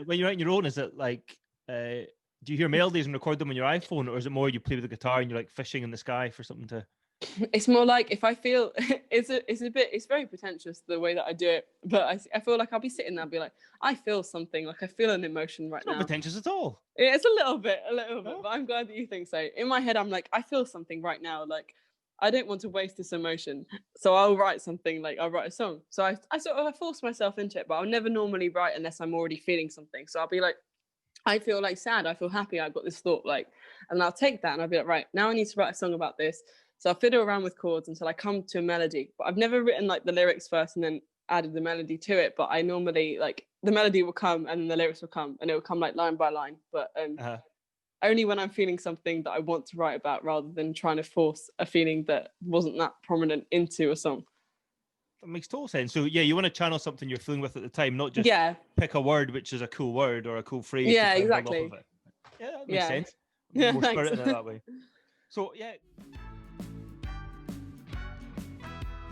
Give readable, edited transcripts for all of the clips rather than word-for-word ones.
when you're writing your own, is it like, do you hear melodies and record them on your iPhone, or is it more you play with the guitar and you're like fishing in the sky for something to? It's more like if I feel it's very pretentious the way that I do it, but I feel like I'll be sitting there and be like, I feel something, like I feel an emotion right now. Not pretentious at all. Yeah, it's a little bit, but I'm glad that you think so. In my head, I'm like, I feel something right now, like I don't want to waste this emotion, so I'll write something, like I'll write a song. So I sort of force myself into it, but I'll never normally write unless I'm already feeling something. So I'll be like, I feel like sad, I feel happy, I've got this thought, like, and I'll take that and I'll be like, right, now I need to write a song about this. So I'll fiddle around with chords until I come to a melody. But I've never written like the lyrics first and then added the melody to it. But I normally, like, the melody will come and then the lyrics will come, and it will come like line by line. But only when I'm feeling something that I want to write about, rather than trying to force a feeling that wasn't that prominent into a song. That makes total sense. So yeah, you want to channel something you're feeling with at the time, not just pick a word which is a cool word or a cool phrase. Yeah, exactly. Off of it. Yeah, that makes sense. Yeah, more spirit in it that way. So yeah.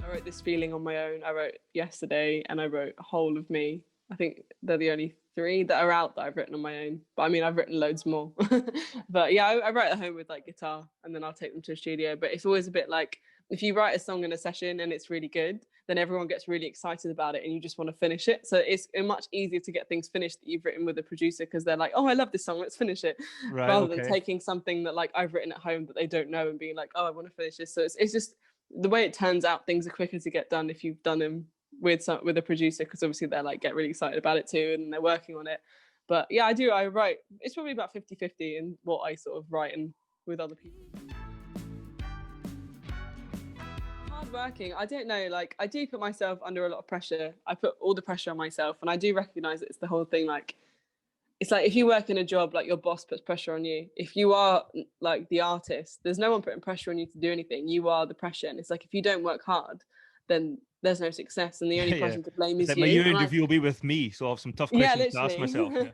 I wrote This Feeling on my own. I wrote Yesterday, and I wrote Whole of Me. I think they're the only 3 that are out that I've written on my own. But I mean, I've written loads more. But yeah, I write at home with like guitar, and then I'll take them to a studio. But it's always a bit like, if you write a song in a session and it's really good, then everyone gets really excited about it and you just want to finish it. So it's much easier to get things finished that you've written with a producer, because they're like, oh, I love this song, let's finish it. Right, rather than taking something that like I've written at home that they don't know and being like, oh, I want to finish this. So it's just the way it turns out, things are quicker to get done if you've done them with a producer, because obviously they're like get really excited about it too and they're working on it. But yeah, I write, it's probably about 50-50 in what I sort of write and with other people. Hard working, I don't know, like I do put myself under a lot of pressure. I put all the pressure on myself, and I do recognize it's the whole thing, like it's like if you work in a job, like your boss puts pressure on you. If you are like the artist, there's no one putting pressure on you to do anything. You are the pressure. And it's like, if you don't work hard, then there's no success. And the only person to blame is like you. My year interview will be with me, so I'll have some tough questions to ask myself. Yeah.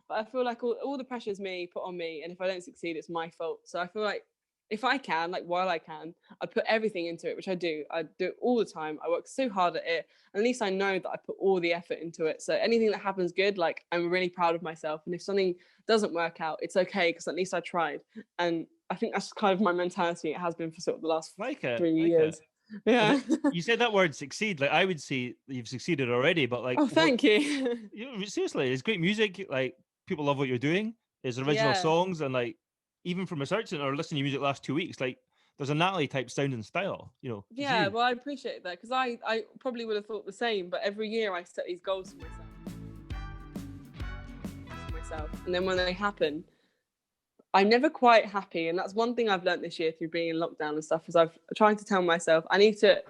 But I feel like all the pressure is put on me. And if I don't succeed, it's my fault. So I feel like if I can, like while I can, I put everything into it, which I do. I do it all the time. I work so hard at it. At least I know that I put all the effort into it. So anything that happens good, like I'm really proud of myself. And if something doesn't work out, it's okay, because at least I tried. And I think that's kind of my mentality. It has been for sort of the last 3 years. Yeah. You said that word succeed. Like I would say you've succeeded already, but like, oh, thank you. Seriously, it's great music. Like people love what you're doing. There's original songs, and like, even from researching or listening to music last 2 weeks, like there's a Natalie type sound and style, you know. Yeah, well, I appreciate that, because I probably would have thought the same, but every year I set these goals for myself. And then when they happen, I'm never quite happy. And that's one thing I've learned this year through being in lockdown and stuff, is I've tried to tell myself I need to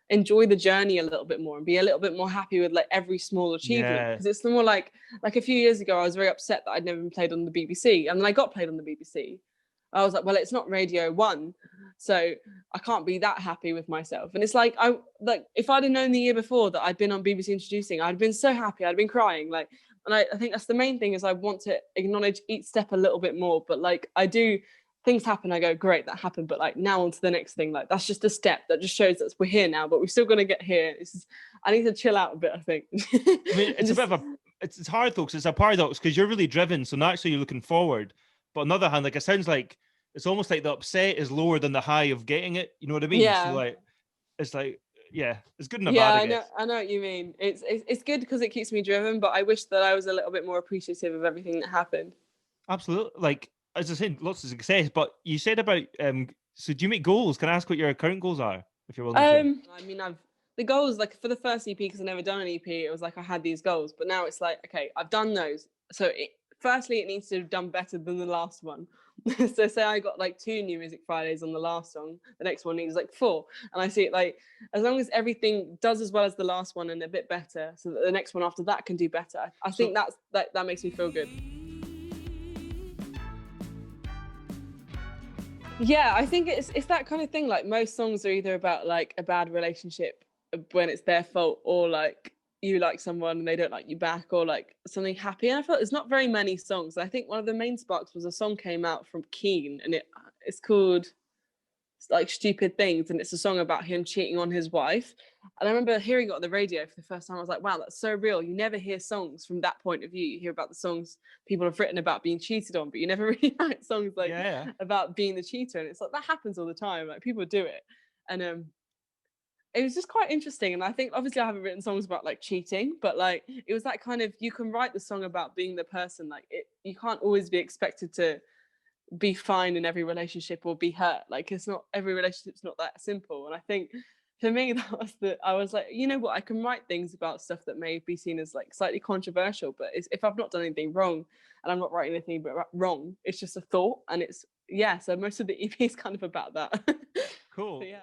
enjoy the journey a little bit more and be a little bit more happy with like every small achievement, because it's more like a few years ago I was very upset that I'd never been played on the BBC, and then I got played on the BBC. I was like, well, it's not Radio 1, so I can't be that happy with myself. And it's like, if I'd have known the year before that I'd been on BBC Introducing, I'd been so happy, I'd been crying, like. And I think that's the main thing, is I want to acknowledge each step a little bit more. But like I do, things happen, I go, great, that happened, but like now on to the next thing. Like that's just a step that just shows that we're here now, but we're still going to get here. I need to chill out a bit, I think. I mean, it's a bit of it's hard though, because it's a paradox, because you're really driven, so naturally you're looking forward. But on the other hand, like it sounds like it's almost like the upset is lower than the high of getting it. You know what I mean? Yeah. So like, it's like, yeah, it's good and a bad. I know what you mean. It's good because it keeps me driven, but I wish that I was a little bit more appreciative of everything that happened. Absolutely. Like, as I said, lots of success. But you said about so do you make goals? Can I ask what your current goals are, if you're willing to? I mean, the goals, like for the first EP, because I've never done an EP, it was like I had these goals, but now it's like, okay, I've done those. So firstly, it needs to have done better than the last one. So say I got like 2 New Music Fridays on the last song, the next one needs like 4. And I see it like, as long as everything does as well as the last one and a bit better, so that the next one after that can do better. I think that makes me feel good. Yeah, I think it's that kind of thing. Like most songs are either about like a bad relationship when it's their fault, or like you like someone and they don't like you back, or like something happy. And I felt there's not very many songs. I think one of the main sparks was a song came out from Keane, and it's called like stupid things, and it's a song about him cheating on his wife. And I remember hearing it on the radio for the first time. I was like, wow, that's so real. You never hear songs from that point of view. You hear about the songs people have written about being cheated on, but you never really write songs like about being the cheater. And it's like that happens all the time. Like people do it. And it was just quite interesting. And I think obviously I haven't written songs about like cheating, but like it was that kind of, you can write the song about being the person. Like you can't always be expected to be fine in every relationship or be hurt. Like it's not, every relationship's not that simple. And I think for me I was like, you know what, I can write things about stuff that may be seen as like slightly controversial, but if I've not done anything wrong and I'm not writing anything but wrong, it's just a thought. And it's so most of the EP is kind of about that. Cool. So, yeah.